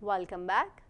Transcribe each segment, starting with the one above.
Welcome back.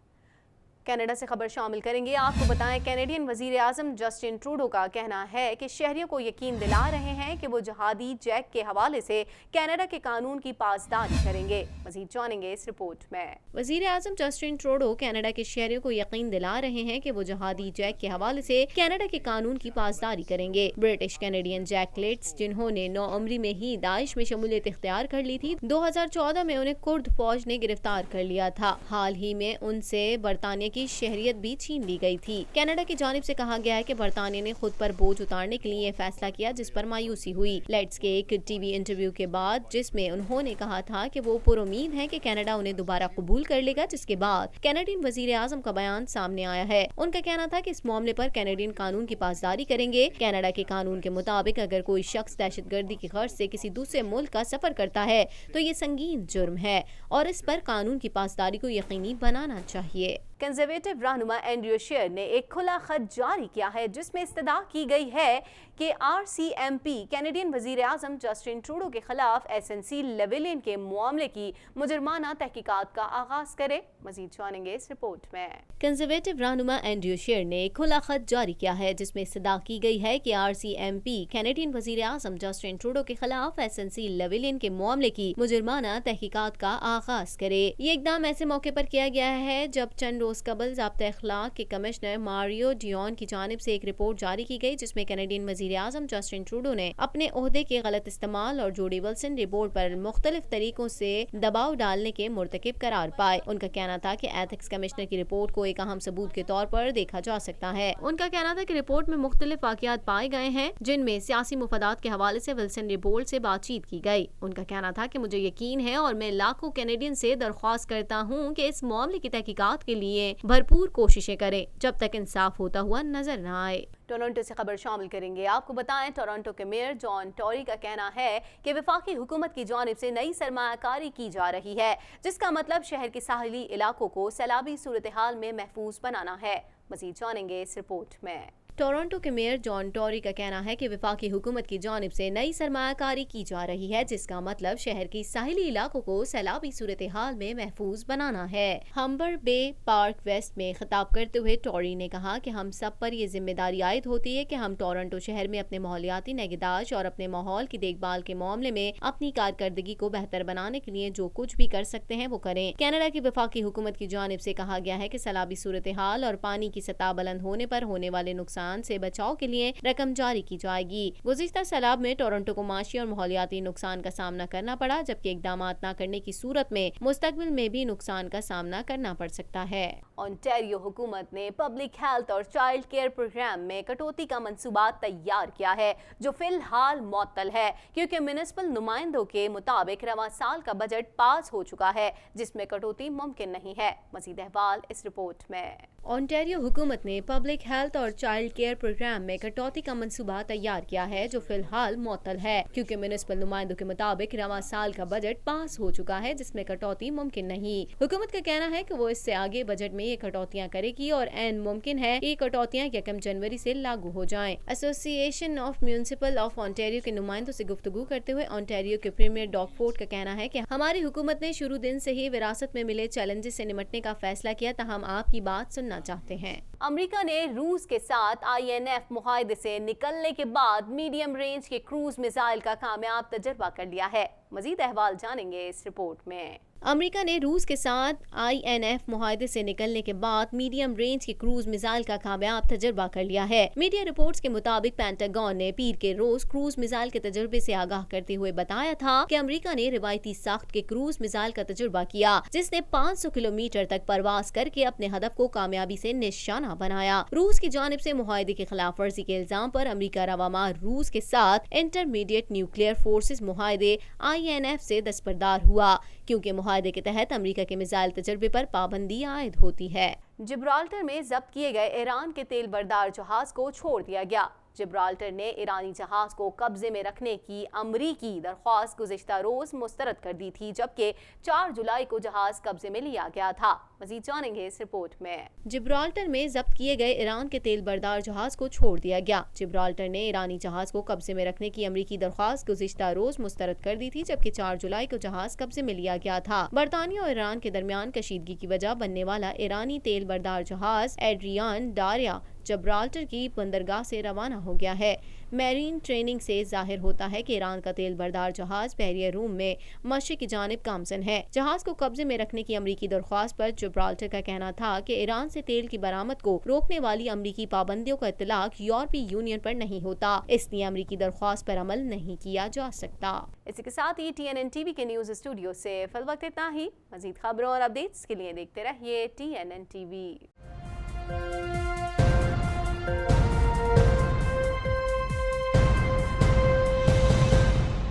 Canada से खबर शामिल करेंगे। आपको बताएं, कैनेडियन वजीर आज़म जस्टिन ट्रूडो का कहना है कि शहरियों को यकीन दिला रहे हैं कि वो जहादी जैक के हवाले से कनाडा के कानून की पासदारी करेंगे। मज़ीद जानेंगे इस रिपोर्ट में। वजीर आज़म जस्टिन ट्रूडो कनाडा के शहरियों को यकीन दिला रहे हैं कि वो जहादी जैक के हवाले से कनाडा के कानून की पासदारी करेंगे। ब्रिटिश कैनेडियन जैक लेट्स, जिन्होंने 9 उम्री में ही दाइश में शमूलियत इख्तियार कर ली थी, 2014 में उन्हें कुर्द फौज ने गिरफ्तार कर लिया था। हाल ही में उनसे बरतानिया की शहरियत भी छीन ली गई थी। कनाडा की जानिब से कहा गया है कि बरतानिया ने खुद पर बोझ उतारने के लिए ये फैसला किया, जिस पर मायूसी हुई। लेट्स के एक टीवी इंटरव्यू के बाद, जिसमें उन्होंने कहा था कि वो पुरुमीद हैं कि कनाडा उन्हें दोबारा कबूल कर लेगा, जिसके बाद कैनेडियन वजीर आज़म का बयान सामने आया है। उनका कहना था कि इस मामले पर कैनेडियन कानून की पासदारी करेंगे। कनाडा के कानून के मुताबिक अगर कोई शख्स दहशतगर्दी की गर्ज से किसी दूसरे मुल्क का सफर करता है तो ये संगीन जुर्म है और इस पर कानून की पासदारी को यकीनी बनाना चाहिए। कंजर्वेटिव रहनुमा एंड्रयू शेर ने एक खुला खत जारी किया है, जिसमें इस्तदा की गई है कि RCMP कैनेडियन वजीर आज़म जस्टिन ट्रूडो के खिलाफ SNC लेवेलियन के मामले की मुजरमाना तहकीकात का आगाज करे। मजीद जानेंगे इस रिपोर्ट में। कंजर्वेटिव रहनुमा एंड्रयू शेर ने एक खुला खत जारी किया है, जिसमें इस्तदा की गई है कि RCMP कैनेडियन वजीर आज़म जस्टिन ट्रूडो के खिलाफ SNC लेवेलियन के मामले की मुजरमाना तहकीकात का आगाज करे। ये इकदाम ऐसे मौके पर किया गया है जब चंद रोज कबल ज़ाब्ता अखलाक के कमिश्नर मारियो डियोन की जानिब से एक रिपोर्ट जारी की गई, जिसमें कैनेडियन वजीर आज़म जस्टिन ट्रूडो ने अपने ओहदे के गलत इस्तेमाल और जोडी विल्सन रिपोर्ट पर मुख्तलिफ तरीकों से दबाव डालने के मुर्तकिब करार पाए। उनका कहना था कि एथिक्स कमिश्नर की रिपोर्ट को एक अहम सबूत के तौर पर देखा जा सकता है। उनका कहना था कि रिपोर्ट में मुख्तलिफ वाक़यात पाए गए हैं जिनमें सियासी मुफादात के हवाले से विल्सन रिपोर्ट से बातचीत की गई। उनका कहना था कि मुझे यकीन है और मैं लाखों कैनेडियन से दरख्वास्त करता हूँ कि इस मामले की तहकीकात के लिए भरपूर कोशिशें करें जब तक इंसाफ होता हुआ नजर न आए। टोरंटो से खबर शामिल करेंगे। आपको बताएं, टोरंटो के मेयर जॉन टोरी का कहना है कि वफाकी हुकूमत की जानिब से नई सरमायाकारी की जा रही है, जिसका मतलब शहर के साहिली इलाकों को सैलाबी सूरत हाल में महफूज बनाना है। मजीद जानेंगे इस रिपोर्ट में। टोरंटो के मेयर जॉन टोरी का कहना है कि वफाकी हुकूमत की जानिब से नई सरमायाकारी की जा रही है, जिसका मतलब शहर की साहिली इलाकों को सैलाबी सूरत हाल में महफूज बनाना है। हम्बर बे पार्क वेस्ट में खिताब करते हुए टोरी ने कहा कि हम सब पर ये जिम्मेदारी आयद होती है कि हम टोरंटो शहर में अपने माहौलियाती निगहदाश्त और अपने माहौल की देखभाल के मामले में अपनी कारकर्दगी को बेहतर बनाने के लिए जो कुछ भी कर सकते हैं वो करें। कनाडा की वफाकी हुकूमत की जानिब से कहा गया है कि सैलाबी सूरत हाल और पानी की सतह बुलंद होने पर होने वाले नुकसान से बचाव के लिए रकम जारी की जाएगी। गुज़िश्ता सैलाब में टोरंटो को माशी और माहौलियाती नुकसान का सामना करना पड़ा, जबकि इक़दाम न करने की सूरत में मुस्तकबिल में भी नुकसान का सामना करना पड़ सकता है। ओंटारियो हुकूमत ने पब्लिक हेल्थ और चाइल्ड केयर प्रोग्राम में कटौती का मंसूबा तैयार किया है, जो फिलहाल मुअत्तल है क्योंकि म्युनिसिपल नुमाइंदों के मुताबिक रवां साल का बजट पास हो चुका है, जिसमें कटौती मुमकिन नहीं है। मज़ीद अहवाल इस रिपोर्ट में। ओंटारियो हुकूमत ने पब्लिक हेल्थ और चाइल्ड केयर प्रोग्राम में कटौती का मंसूबा तैयार किया है, जो फिलहाल मुअत्तल है क्योंकि म्युनिसिपल नुमाइंदों के मुताबिक रवां साल का बजट पास हो चुका है, जिसमें कटौती मुमकिन नहीं। हुकूमत का कहना है कि वो इससे आगे बजट में ये कटौतियां करेगी और एन मुमकिन है कि कटौतियां 1 जनवरी से लागू हो जाएं। Association of municipal of Ontario के नुमाइंदों से गुफ्तगू करते हुए ओंटारियो के प्रीमियर डॉग फोर्ड का कहना है कि हमारी हुकूमत ने शुरू दिन से ही विरासत में मिले चैलेंजेस से निपटने का फैसला किया, ताहम आपकी बात सुनना चाहते हैं। अमेरिका ने रूस के साथ INF मुआहदे से निकलने के बाद मीडियम रेंज के क्रूज मिसाइल का कामयाब तजर्बा कर लिया है। मजीद अहवाल जानेंगे इस रिपोर्ट में। अमेरिका ने रूस के साथ INF मुआहदे से निकलने के बाद मीडियम रेंज के क्रूज मिसाइल का कामयाब तजर्बा कर लिया है। मीडिया रिपोर्ट्स के मुताबिक पेंटागन ने पीर के रोज क्रूज मिसाइल के तजर्बे से आगाह करते हुए बताया था कि अमेरिका ने रिवायती साख्त के क्रूज मिसाइल का तजर्बा किया, जिसने 500 किलोमीटर तक परवाज करके अपने हदफ को कामयाबी से निशाना बनाया। रूस की जानिब से मुआहदे की खिलाफ वर्जी के इल्जाम पर अमेरिका रवामा रूस के साथ इंटरमीडिएट न्यूक्लियर फोर्सेस मुआहदे INF से दस्तबरदार हुआ, क्योंकि मुआहदे के तहत अमेरिका के मिसाइल तजर्बे पर पाबंदी आयद होती है। जिब्राल्टर में जब्त किए गए ईरान के तेल बरदार जहाज को छोड़ दिया गया। جبرالٹر نے ایرانی جہاز کو قبضے میں رکھنے کی امریکی درخواست گزشتہ روز مسترد کر دی تھی، جبکہ 4 جولائی کو جہاز قبضے میں لیا گیا تھا۔ مزید جانیں گے اس رپورٹ میں۔ جبرالٹر میں ضبط کیے گئے ایران کے تیل بردار جہاز کو چھوڑ دیا گیا۔ جبرالٹر نے ایرانی جہاز کو قبضے میں رکھنے کی امریکی درخواست گزشتہ روز مسترد کر دی تھی، جبکہ 4 جولائی کو جہاز قبضے میں لیا گیا تھا۔ برطانیہ اور ایران کے درمیان کشیدگی کی وجہ بننے والا ایرانی تیل بردار جہاز ایڈریان ڈاریا جبرالٹر کی بندرگاہ سے روانہ ہو گیا ہے۔ میرین ٹریننگ سے ظاہر ہوتا ہے کہ ایران کا تیل بردار جہاز بحیرہ روم میں مشرق کی جانب گامزن ہے۔ جہاز کو قبضے میں رکھنے کی امریکی درخواست پر جبرالٹر کا کہنا تھا کہ ایران سے تیل کی برآمد کو روکنے والی امریکی پابندیوں کا اطلاق یورپی یونین پر نہیں ہوتا، اس لیے امریکی درخواست پر عمل نہیں کیا جا سکتا۔ اسی کے ساتھ ہی TNN-TV کے نیوز اسٹوڈیو سے فی الوقت اتنا ہی۔ مزید خبروں اور اپڈیٹس کے لیے دیکھتے رہیے TNN-TV۔